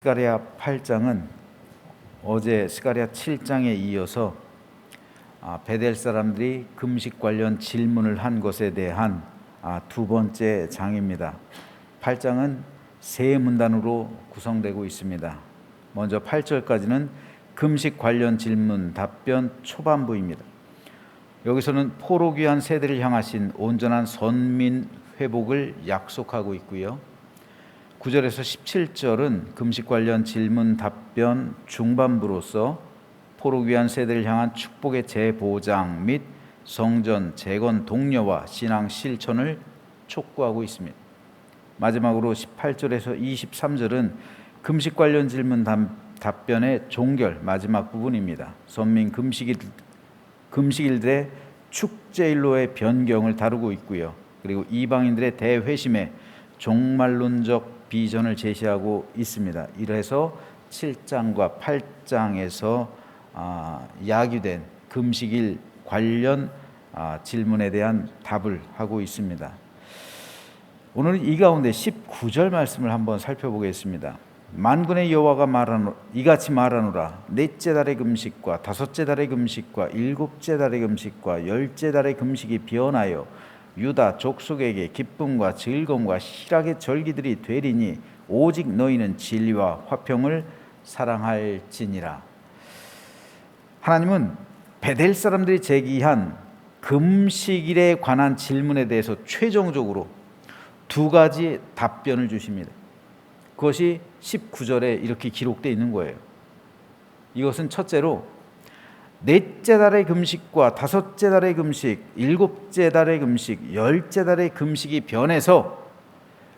스가랴 8장은 어제 스가랴 7장에 이어서 베델 사람들이 금식 관련 질문을 한 것에 대한 두 번째 장입니다. 8장은 세 문단으로 구성되고 있습니다. 먼저 8절까지는 금식 관련 질문 답변 초반부입니다. 여기서는 포로 귀한 세대를 향하신 온전한 선민 회복을 약속하고 있고요. 9절에서 17절은 금식 관련 질문 답변 중반부로서 포로 귀한 세대를 향한 축복의 재보장 및 성전 재건 독려와 신앙 실천을 촉구하고 있습니다. 마지막으로 18절에서 23절은 금식 관련 질문 답변의 종결 마지막 부분입니다. 선민 금식일들의 축제일로의 변경을 다루고 있고요. 그리고 이방인들의 대회심에 종말론적 비전을 제시하고 있습니다. 이래서 7장과 8장에서 야기된 금식일 관련 질문에 대한 답을 하고 있습니다. 오늘은 이 가운데 19절 말씀을 한번 살펴보겠습니다. 만군의 여호와가 이같이 말하노라. 넷째 달의 금식과 다섯째 달의 금식과 일곱째 달의 금식과 열째 달의 금식이 변하여 유다 족속에게 기쁨과 즐거움과 희락의 절기들이 되리니 오직 너희는 진리와 화평을 사랑할지니라. 하나님은 베델 사람들이 제기한 금식일에 관한 질문에 대해서 최종적으로 두 가지 답변을 주십니다. 그것이 19절에 이렇게 기록되어 있는 거예요. 이것은 첫째로 넷째 달의 금식과 다섯째 달의 금식, 일곱째 달의 금식, 열째 달의 금식이 변해서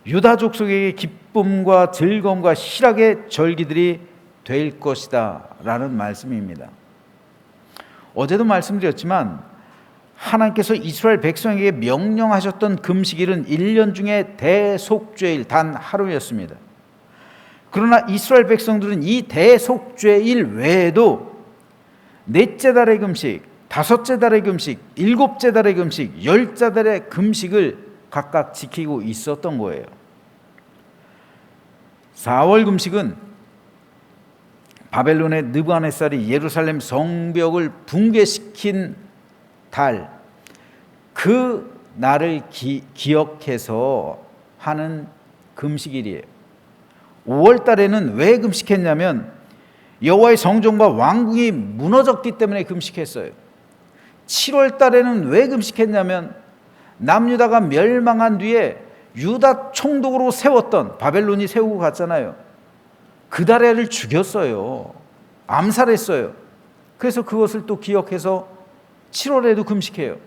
유다 족속에게 기쁨과 즐거움과 희락의 절기들이 될 것이다 라는 말씀입니다. 어제도 말씀드렸지만 하나님께서 이스라엘 백성에게 명령하셨던 금식일은 1년 중에 대속죄일 단 하루였습니다. 그러나 이스라엘 백성들은 이 대속죄일 외에도 넷째 달의 금식, 다섯째 달의 금식, 일곱째 달의 금식, 열째 달의 금식을 각각 지키고 있었던 거예요. 4월 금식은 바벨론의 느부갓네살이 예루살렘 성벽을 붕괴시킨 달, 그 날을 기억해서 하는 금식일이에요. 5월 달에는 왜 금식했냐면 여호와의 성전과 왕궁이 무너졌기 때문에 금식했어요. 7월 달에는 왜 금식했냐면 남유다가 멸망한 뒤에 유다 총독으로 세웠던 바벨론이 세우고 갔잖아요. 그다랴를 죽였어요. 암살했어요. 그래서 그것을 또 기억해서 7월에도 금식해요.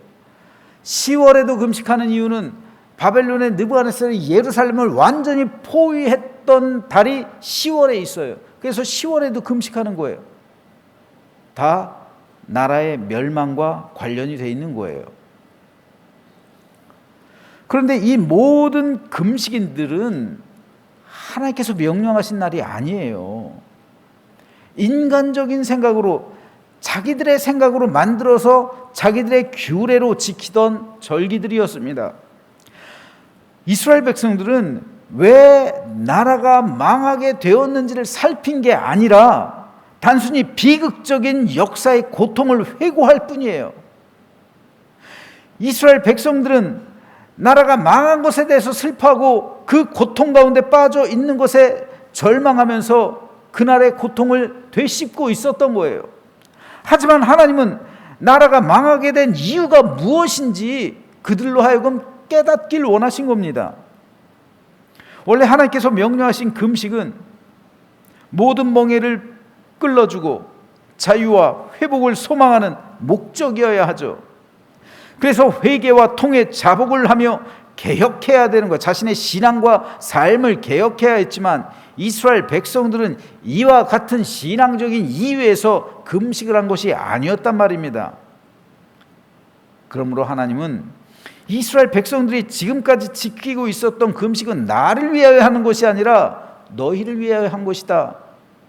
10월에도 금식하는 이유는 바벨론의 느부갓네살이 예루살렘을 완전히 포위했던 달이 10월에 있어요. 그래서 10월에도 금식하는 거예요. 다 나라의 멸망과 관련이 되어 있는 거예요. 그런데 이 모든 금식인들은 하나님께서 명령하신 날이 아니에요. 인간적인 생각으로 자기들의 생각으로 만들어서 자기들의 규례로 지키던 절기들이었습니다. 이스라엘 백성들은 왜 나라가 망하게 되었는지를 살핀 게 아니라 단순히 비극적인 역사의 고통을 회고할 뿐이에요. 이스라엘 백성들은 나라가 망한 것에 대해서 슬퍼하고 그 고통 가운데 빠져 있는 것에 절망하면서 그날의 고통을 되씹고 있었던 거예요. 하지만 하나님은 나라가 망하게 된 이유가 무엇인지 그들로 하여금 깨닫길 원하신 겁니다. 원래 하나님께서 명령하신 금식은 모든 멍에를 끌어주고 자유와 회복을 소망하는 목적이어야 하죠. 그래서 회개와 통회 자복을 하며 개혁해야 되는 것, 자신의 신앙과 삶을 개혁해야 했지만 이스라엘 백성들은 이와 같은 신앙적인 이유에서 금식을 한 것이 아니었단 말입니다. 그러므로 하나님은 이스라엘 백성들이 지금까지 지키고 있었던 금식은 나를 위하여 하는 것이 아니라 너희를 위하여 한 것이다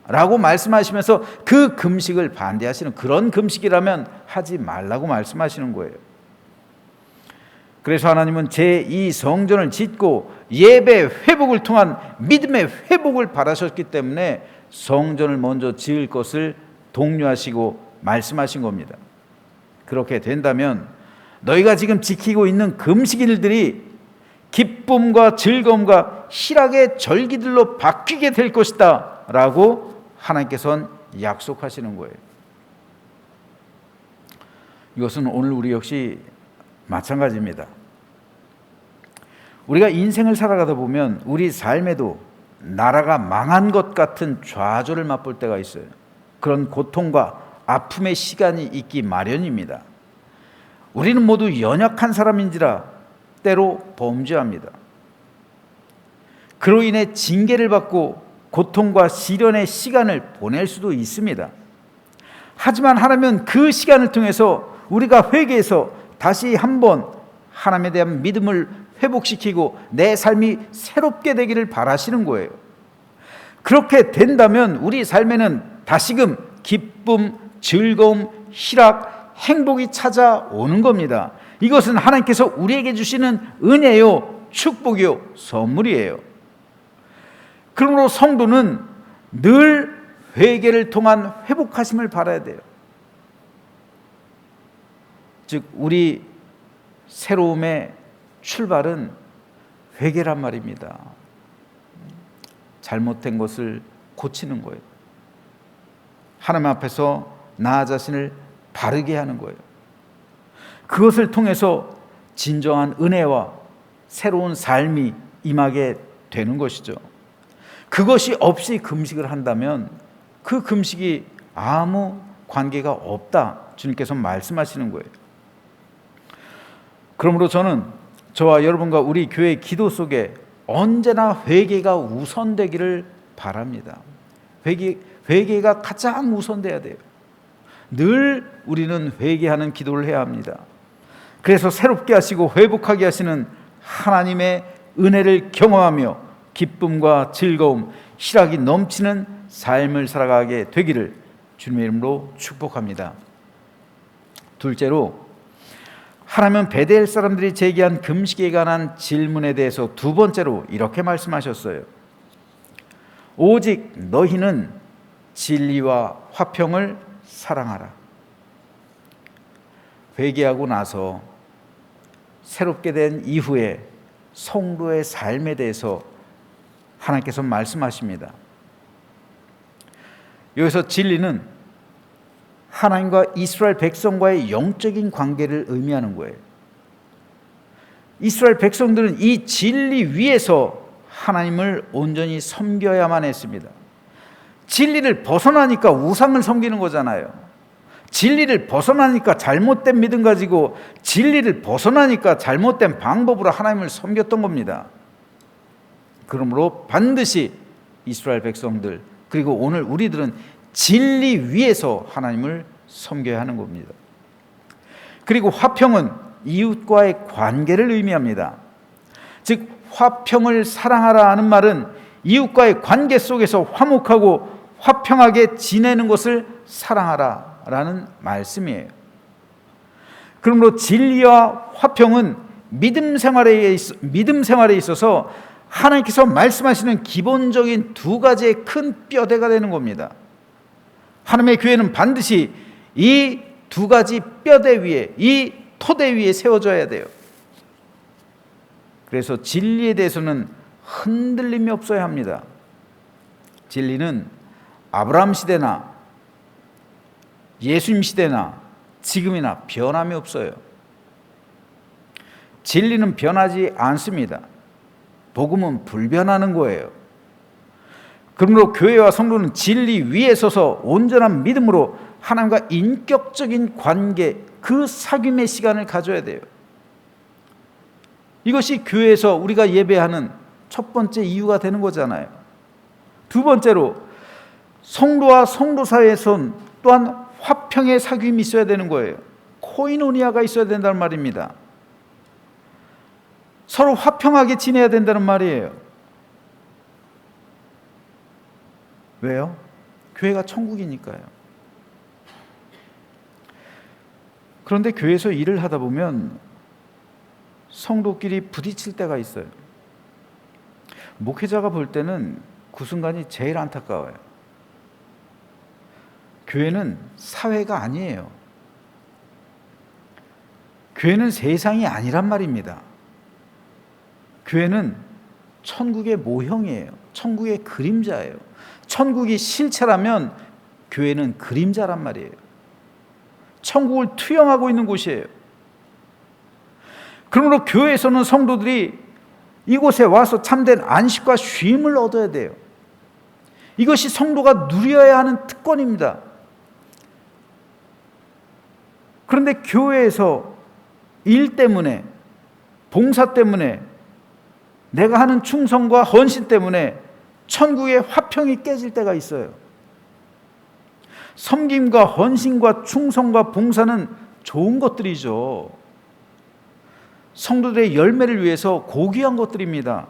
라고 말씀하시면서 그 금식을 반대하시는, 그런 금식이라면 하지 말라고 말씀하시는 거예요. 그래서 하나님은 제2 성전을 짓고 예배 회복을 통한 믿음의 회복을 바라셨기 때문에 성전을 먼저 지을 것을 독려하시고 말씀하신 겁니다. 그렇게 된다면 너희가 지금 지키고 있는 금식일들이 기쁨과 즐거움과 희락의 절기들로 바뀌게 될 것이다 라고 하나님께서는 약속하시는 거예요. 이것은 오늘 우리 역시 마찬가지입니다. 우리가 인생을 살아가다 보면 우리 삶에도 나라가 망한 것 같은 좌절을 맛볼 때가 있어요. 그런 고통과 아픔의 시간이 있기 마련입니다. 우리는 모두 연약한 사람인지라 때로 범죄합니다. 그로 인해 징계를 받고 고통과 시련의 시간을 보낼 수도 있습니다. 하지만 하나님은 그 시간을 통해서 우리가 회개해서 다시 한번 하나님에 대한 믿음을 회복시키고 내 삶이 새롭게 되기를 바라시는 거예요. 그렇게 된다면 우리 삶에는 다시금 기쁨, 즐거움, 희락, 행복이 찾아오는 겁니다. 이것은 하나님께서 우리에게 주시는 은혜요, 축복이요, 선물이에요. 그러므로 성도는 늘 회개를 통한 회복하심을 바라야 돼요. 즉 우리 새로움의 출발은 회개란 말입니다. 잘못된 것을 고치는 거예요. 하나님 앞에서 나 자신을 바르게 하는 거예요. 그것을 통해서 진정한 은혜와 새로운 삶이 임하게 되는 것이죠. 그것이 없이 금식을 한다면 그 금식이 아무 관계가 없다, 주님께서 말씀하시는 거예요. 그러므로 저는 저와 여러분과 우리 교회 기도 속에 언제나 회개가 우선되기를 바랍니다. 회개가 가장 우선돼야 돼요. 늘 우리는 회개하는 기도를 해야 합니다. 그래서 새롭게 하시고 회복하게 하시는 하나님의 은혜를 경험하며 기쁨과 즐거움, 희락이 넘치는 삶을 살아가게 되기를 주님의 이름으로 축복합니다. 둘째로, 하나님은 베델 사람들이 제기한 금식에 관한 질문에 대해서 두 번째로 이렇게 말씀하셨어요. 오직 너희는 진리와 화평을 사랑하라. 회개하고 나서 새롭게 된 이후에 성도의 삶에 대해서 하나님께서 말씀하십니다. 여기서 진리는 하나님과 이스라엘 백성과의 영적인 관계를 의미하는 거예요. 이스라엘 백성들은 이 진리 위에서 하나님을 온전히 섬겨야만 했습니다. 진리를 벗어나니까 우상을 섬기는 거잖아요. 진리를 벗어나니까 잘못된 믿음 가지고, 진리를 벗어나니까 잘못된 방법으로 하나님을 섬겼던 겁니다. 그러므로 반드시 이스라엘 백성들, 그리고 오늘 우리들은 진리 위에서 하나님을 섬겨야 하는 겁니다. 그리고 화평은 이웃과의 관계를 의미합니다. 즉 화평을 사랑하라 하는 말은 이웃과의 관계 속에서 화목하고 화평하게 지내는 것을 사랑하라 라는 말씀이에요. 그러므로 진리와 화평은 믿음 생활에 있어서 하나님께서 말씀하시는 기본적인 두 가지의 큰 뼈대가 되는 겁니다. 하나님의 교회는 반드시 이 두 가지 뼈대 위에, 이 토대 위에 세워져야 돼요. 그래서 진리에 대해서는 흔들림이 없어야 합니다. 진리는 아브라함 시대나 예수님 시대나 지금이나 변함이 없어요. 진리는 변하지 않습니다. 복음은 불변하는 거예요. 그러므로 교회와 성도는 진리 위에 서서 온전한 믿음으로 하나님과 인격적인 관계, 그 사귐의 시간을 가져야 돼요. 이것이 교회에서 우리가 예배하는 첫 번째 이유가 되는 거잖아요. 두 번째로, 성도와 성도 사이에선 또한 화평의 사귐이 있어야 되는 거예요. 코이노니아가 있어야 된다는 말입니다. 서로 화평하게 지내야 된다는 말이에요. 왜요? 교회가 천국이니까요. 그런데 교회에서 일을 하다 보면 성도끼리 부딪힐 때가 있어요. 목회자가 볼 때는 그 순간이 제일 안타까워요. 교회는 사회가 아니에요. 교회는 세상이 아니란 말입니다. 교회는 천국의 모형이에요. 천국의 그림자예요. 천국이 실체라면 교회는 그림자란 말이에요. 천국을 투영하고 있는 곳이에요. 그러므로 교회에서는 성도들이 이곳에 와서 참된 안식과 쉼을 얻어야 돼요. 이것이 성도가 누려야 하는 특권입니다. 그런데 교회에서 일 때문에, 봉사 때문에, 내가 하는 충성과 헌신 때문에 천국의 화평이 깨질 때가 있어요. 섬김과 헌신과 충성과 봉사는 좋은 것들이죠. 성도들의 열매를 위해서 고귀한 것들입니다.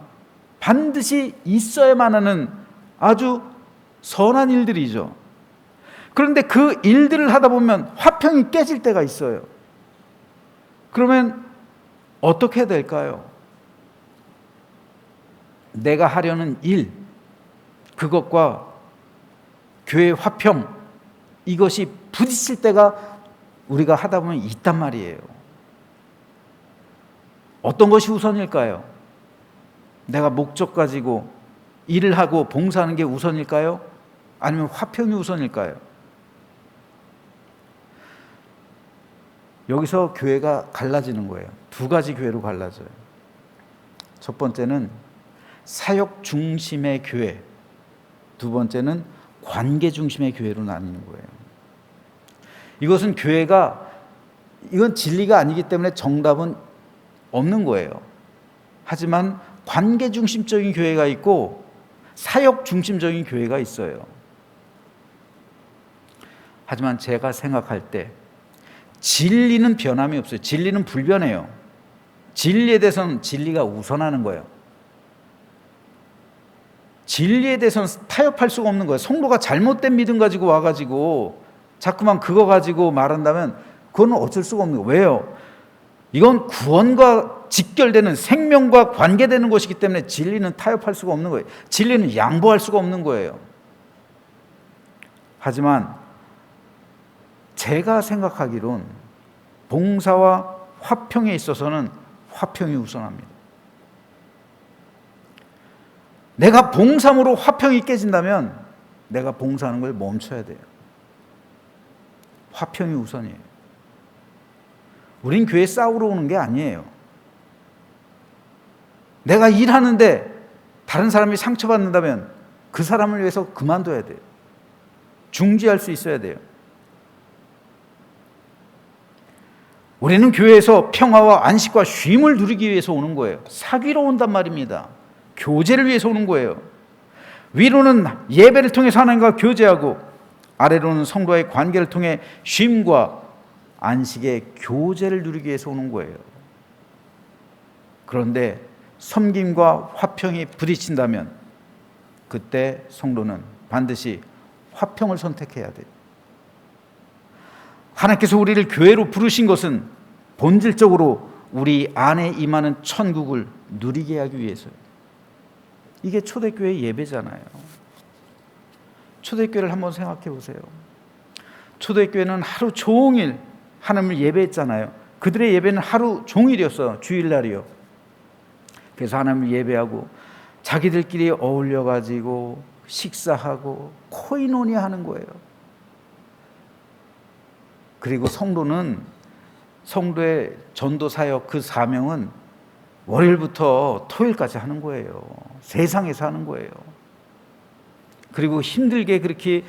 반드시 있어야만 하는 아주 선한 일들이죠. 그런데 그 일들을 하다 보면 화평이 깨질 때가 있어요. 그러면 어떻게 해야 될까요? 내가 하려는 일, 그것과 교회의 화평, 이것이 부딪힐 때가 우리가 하다 보면 있단 말이에요. 어떤 것이 우선일까요? 내가 목적 가지고 일을 하고 봉사하는 게 우선일까요? 아니면 화평이 우선일까요? 여기서 교회가 갈라지는 거예요. 두 가지 교회로 갈라져요. 첫 번째는 사역 중심의 교회, 두 번째는 관계 중심의 교회로 나뉘는 거예요. 이것은 이건 진리가 아니기 때문에 정답은 없는 거예요. 하지만 관계 중심적인 교회가 있고 사역 중심적인 교회가 있어요. 하지만 제가 생각할 때 진리는 변함이 없어요. 진리는 불변해요. 진리에 대해서는 진리가 우선하는 거예요. 진리에 대해서는 타협할 수가 없는 거예요. 성도가 잘못된 믿음 가지고 와가지고 자꾸만 그거 가지고 말한다면 그건 어쩔 수가 없는 거예요. 왜요? 이건 구원과 직결되는 생명과 관계되는 것이기 때문에 진리는 타협할 수가 없는 거예요. 진리는 양보할 수가 없는 거예요. 하지만 제가 생각하기론 봉사와 화평에 있어서는 화평이 우선합니다. 내가 봉사함으로 화평이 깨진다면 내가 봉사하는 걸 멈춰야 돼요. 화평이 우선이에요. 우린 교회에 싸우러 오는 게 아니에요. 내가 일하는데 다른 사람이 상처받는다면 그 사람을 위해서 그만둬야 돼요. 중지할 수 있어야 돼요. 우리는 교회에서 평화와 안식과 쉼을 누리기 위해서 오는 거예요. 사귀러 온단 말입니다. 교제를 위해서 오는 거예요. 위로는 예배를 통해서 하나님과 교제하고 아래로는 성도와의 관계를 통해 쉼과 안식의 교제를 누리기 위해서 오는 거예요. 그런데 섬김과 화평이 부딪힌다면 그때 성도는 반드시 화평을 선택해야 돼요. 하나님께서 우리를 교회로 부르신 것은 본질적으로 우리 안에 임하는 천국을 누리게 하기 위해서요. 이게 초대교회 예배잖아요. 초대교회를 한번 생각해 보세요. 초대교회는 하루 종일 하나님을 예배했잖아요. 그들의 예배는 하루 종일이었어요. 주일날이요. 그래서 하나님을 예배하고 자기들끼리 어울려가지고 식사하고 코이노니아 하는 거예요. 그리고 성도의 전도 사역 그 사명은 월요일부터 토요일까지 하는 거예요. 세상에서 하는 거예요. 그리고 힘들게 그렇게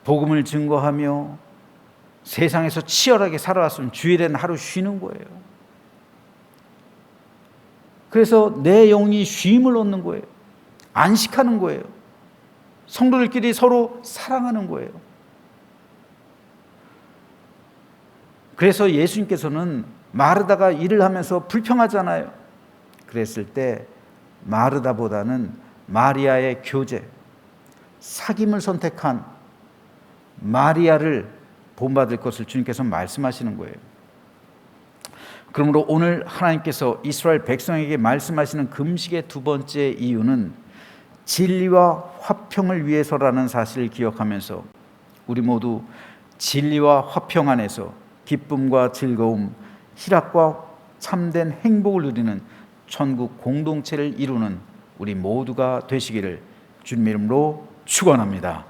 복음을 증거하며 세상에서 치열하게 살아왔으면 주일에는 하루 쉬는 거예요. 그래서 내 영이 쉼을 얻는 거예요. 안식하는 거예요. 성도들끼리 서로 사랑하는 거예요. 그래서 예수님께서는 마르다가 일을 하면서 불평하잖아요. 그랬을 때 마르다보다는 마리아의 교제, 사귐을 선택한 마리아를 본받을 것을 주님께서 말씀하시는 거예요. 그러므로 오늘 하나님께서 이스라엘 백성에게 말씀하시는 금식의 두 번째 이유는 진리와 화평을 위해서라는 사실을 기억하면서 우리 모두 진리와 화평 안에서 기쁨과 즐거움, 희락과 참된 행복을 누리는 천국 공동체를 이루는 우리 모두가 되시기를 주님 이름으로 축원합니다.